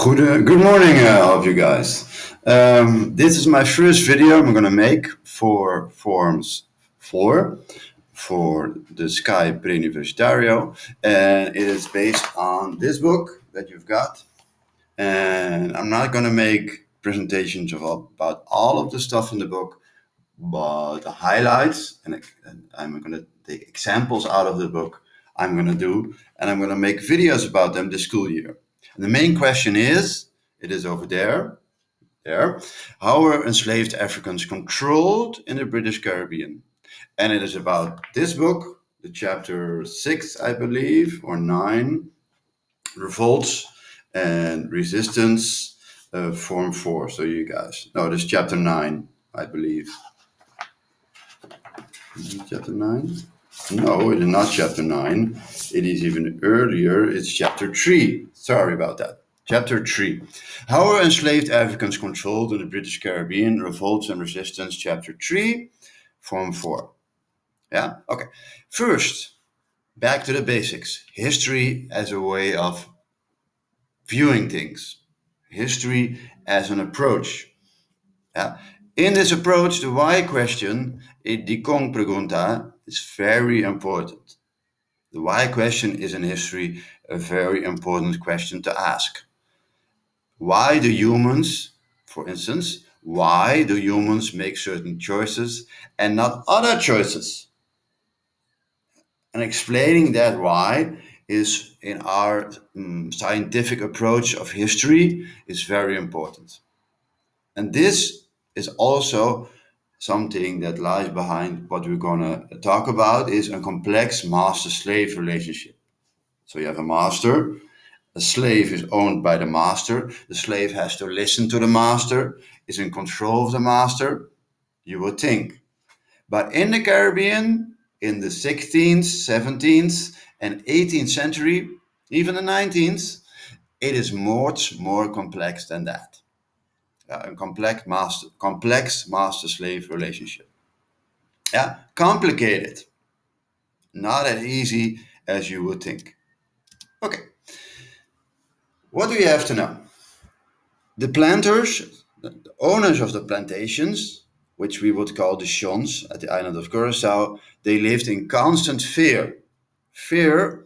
Good morning, all of you guys. This is my first video I'm going to make for Forms 4 for the SKAIH Pre Universitario, and it is based on this book that you've got. And I'm not going to make presentations about all of the stuff in the book, but the highlights, and I'm going to take examples out of the book I'm going to do, and I'm going to make videos about them this school year. And the main question is, it is over there, how were enslaved Africans controlled in the British Caribbean? And it is about this book, the chapter 6, I believe, or 9, Revolts and Resistance, Form 4. So you guys, no, this is chapter 9, I believe. Is it chapter 9? No, it is not chapter 9. It is even earlier. It's chapter 3. Sorry about that. Chapter 3. How were enslaved Africans controlled in the British Caribbean? Revolts and Resistance, chapter 3, Form 4. Yeah? Okay. First, back to the basics. History as a way of viewing things. History as an approach. Yeah. In this approach, the why question, die Kong pregunta, is very important. The why question is in history a very important question to ask. Why do humans, for instance, why do humans make certain choices and not other choices? And explaining that why is in our scientific approach of history is very important. And this is also something that lies behind what we're going to talk about is a complex master-slave relationship. So you have a master, a slave is owned by the master, the slave has to listen to the master, is in control of the master, you would think. But in the Caribbean, in the 16th, 17th, and 18th century, even the 19th, it is much more complex than that. A complex master-slave relationship. Yeah, complicated. Not as easy as you would think. Okay. What do you have to know? The planters, the owners of the plantations, which we would call the Shons at the island of Curaçao, they lived in constant fear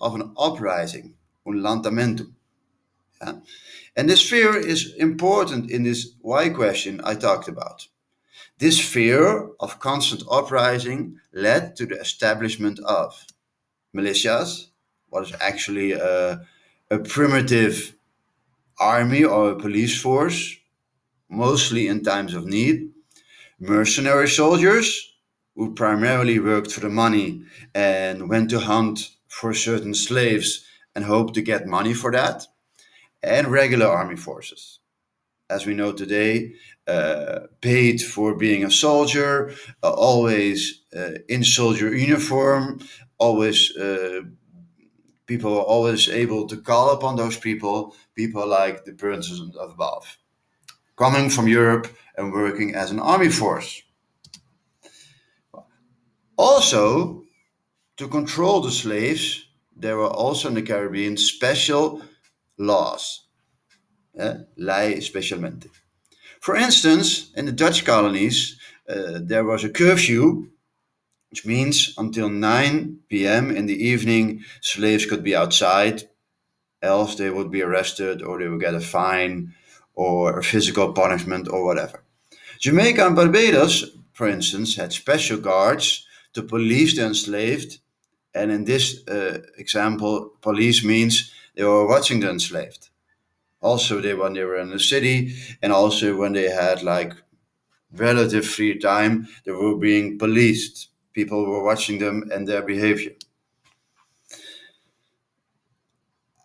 of an uprising, un lanzamiento. Yeah? And this fear is important in this why question I talked about. This fear of constant uprising led to the establishment of militias, what is actually a primitive army or a police force, mostly in times of need, mercenary soldiers, who primarily worked for the money and went to hunt for certain slaves and hoped to get money for that, and regular army forces. As we know today, paid for being a soldier, always in soldier uniform, always people are always able to call upon those people like the Princes of Bath, coming from Europe and working as an army force. Also, to control the slaves, there were also in the Caribbean special laws, lei specialmente. For instance, in the Dutch colonies, there was a curfew, which means until 9 p.m. in the evening, slaves could be outside, else they would be arrested or they would get a fine or a physical punishment or whatever. Jamaica and Barbados, for instance, had special guards to police the enslaved. And in this example, police means they were watching the enslaved. Also, when they were in the city, and also when they had like relative free time, they were being policed. People were watching them and their behavior.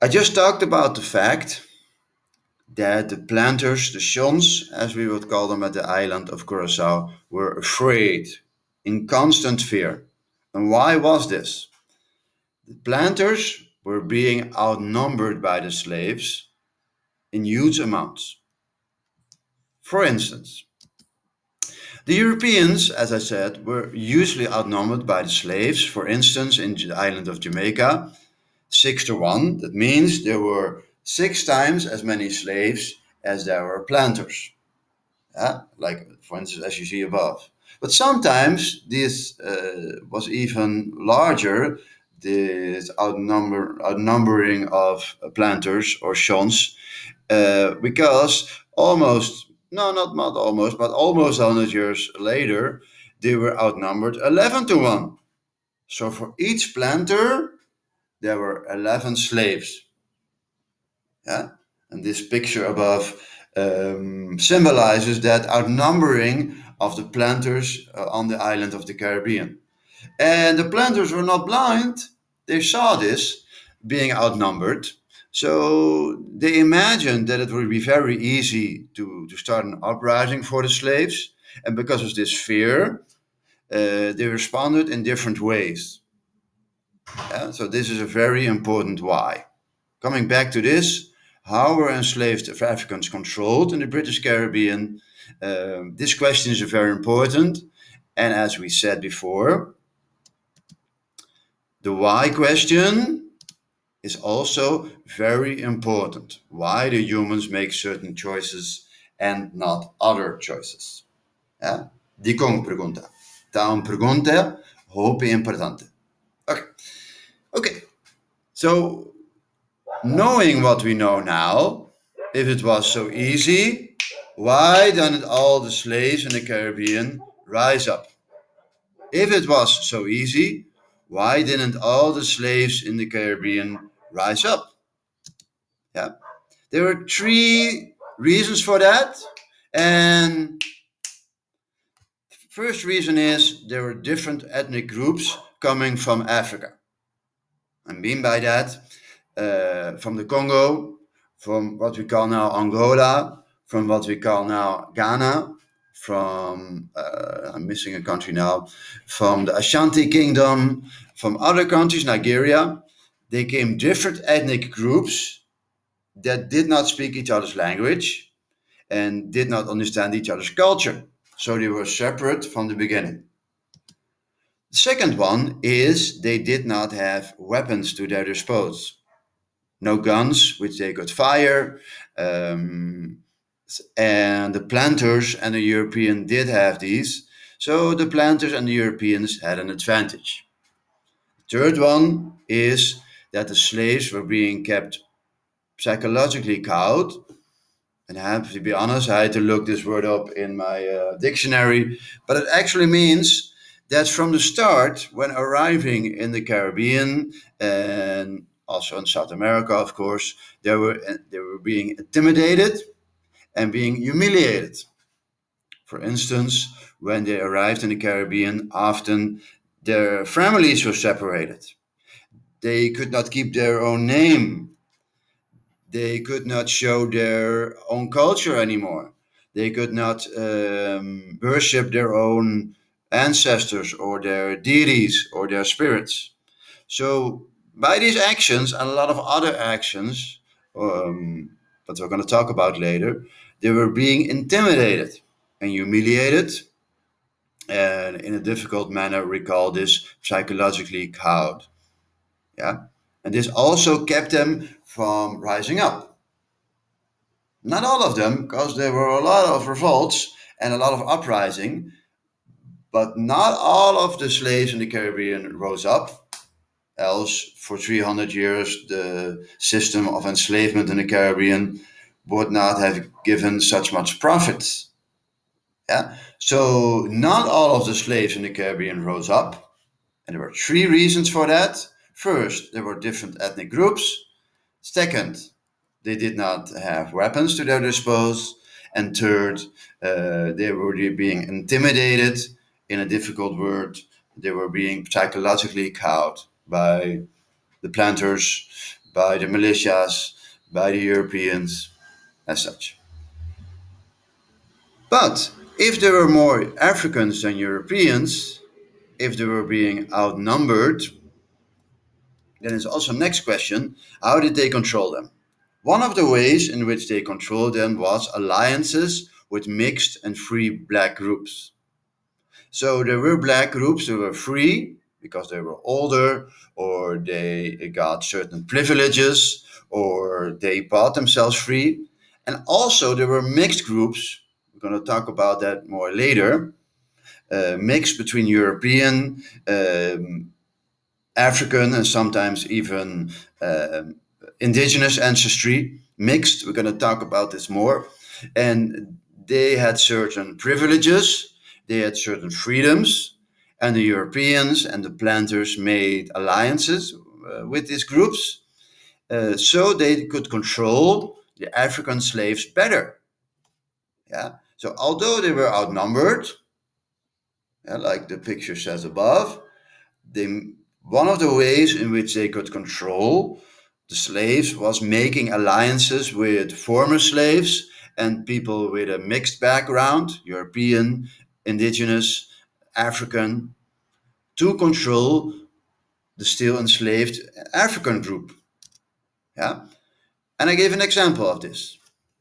I just talked about the fact that the planters, the Shons, as we would call them at the island of Curaçao, were afraid, in constant fear. And why was this? The planters were being outnumbered by the slaves in huge amounts. For instance, the Europeans, as I said, were usually outnumbered by the slaves. For instance, in the island of Jamaica, 6-1. That means there were 6 times as many slaves as there were planters. Yeah? Like, for instance, as you see above. But sometimes this was even larger, this outnumbering of planters or shons, because almost, no, not almost, but almost 100 years later, they were outnumbered 11 to 1. So for each planter, there were 11 slaves. Yeah? And this picture above symbolizes that outnumbering of the planters on the island of the Caribbean. And the planters were not blind. They saw this being outnumbered. So they imagined that it would be very easy to start an uprising for the slaves. And because of this fear, they responded in different ways. Yeah? So this is a very important why. Coming back to this, how were enslaved Africans controlled in the British Caribbean? This question is very important. And as we said before, the why question is also very important. Why do humans make certain choices and not other choices? Yeah? Di con pregunta. Então, pergunta, hope importante. Okay. Okay. So, knowing what we know now, if it was so easy, why didn't all the slaves in the Caribbean rise up? If it was so easy, why didn't all the slaves in the Caribbean rise up? Yeah. There were 3 reasons for that. And first reason is there were different ethnic groups coming from Africa. I mean by that, from the Congo, from what we call now Angola, from what we call now Ghana, from, I'm missing a country now, from the Ashanti Kingdom, from other countries, Nigeria. They came different ethnic groups that did not speak each other's language and did not understand each other's culture. So they were separate from the beginning. The second one is they did not have weapons to their disposal. No guns which they could fire. And the planters and the European did have these. So the planters and the Europeans had an advantage. The third one is that the slaves were being kept psychologically cowed. And I have to be honest, I had to look this word up in my dictionary, but it actually means that from the start, when arriving in the Caribbean and also in South America, of course, they were being intimidated and being humiliated. For instance, when they arrived in the Caribbean, often their families were separated. They could not keep their own name. They could not show their own culture anymore. They could not worship their own ancestors or their deities or their spirits. So, by these actions and a lot of other actions that we're going to talk about later, they were being intimidated and humiliated, and in a difficult manner, we call this psychologically cowed. Yeah, and this also kept them from rising up. Not all of them, because there were a lot of revolts and a lot of uprising, but not all of the slaves in the Caribbean rose up. Else, for 300 years, the system of enslavement in the Caribbean would not have given such much profit. Yeah? So, not all of the slaves in the Caribbean rose up, and there were 3 reasons for that. First, there were different ethnic groups. Second, they did not have weapons to their disposal. And third, they were being intimidated. In a difficult word, they were being psychologically cowed by the planters, by the militias, by the Europeans, as such. But if there were more Africans than Europeans, if they were being outnumbered, then it's also next question, how did they control them? One of the ways in which they controlled them was alliances with mixed and free black groups. So there were black groups who were free because they were older or they got certain privileges or they bought themselves free. And also there were mixed groups. We're going to talk about that more later. Mixed between European, African, and sometimes even indigenous ancestry. Mixed. We're going to talk about this more. And they had certain privileges, they had certain freedoms, and the Europeans and the planters made alliances with these groups so they could control the African slaves better. Yeah. So although they were outnumbered, yeah, like the picture says above, they one of the ways in which they could control the slaves was making alliances with former slaves and people with a mixed background, European, indigenous, African, to control the still enslaved African group. Yeah. And I gave an example of this.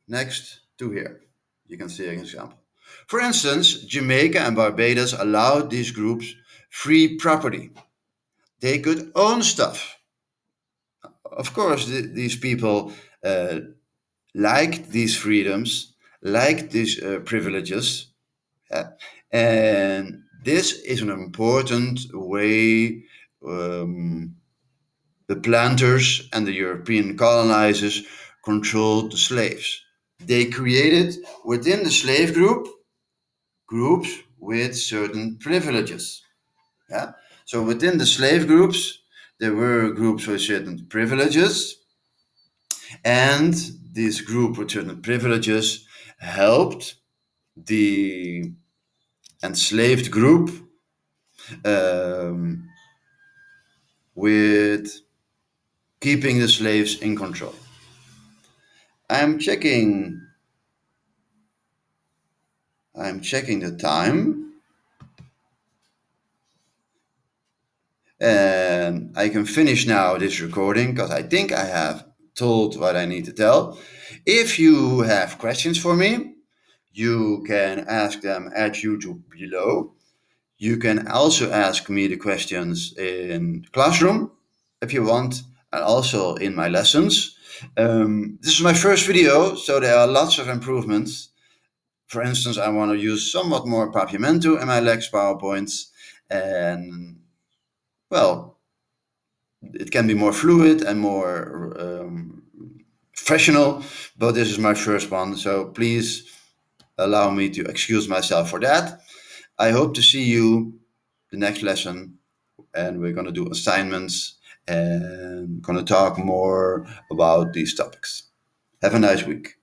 Next to here. You can see an example. For instance, Jamaica and Barbados allowed these groups free property. They could own stuff. Of course, these people uh, liked these freedoms, liked these privileges. Yeah. And this is an important way the planters and the European colonizers controlled the slaves. They created within the slave groups with certain privileges. Yeah. So within the slave groups, there were groups with certain privileges, and this group with certain privileges helped the enslaved group um, with keeping the slaves in control. I'm checking. I'm checking the time, and I can finish now this recording because I think I have told what I need to tell. If you have questions for me, you can ask them at YouTube below. You can also ask me the questions in classroom if you want, and also in my lessons. This is my first video, so there are lots of improvements. For instance, I want to use somewhat more Papiamento in my Lex PowerPoints, and well, it can be more fluid and more professional, but this is my first one, so please allow me to excuse myself for that. I hope to see you the next lesson, and we're going to do assignments and going to talk more about these topics. Have a nice week.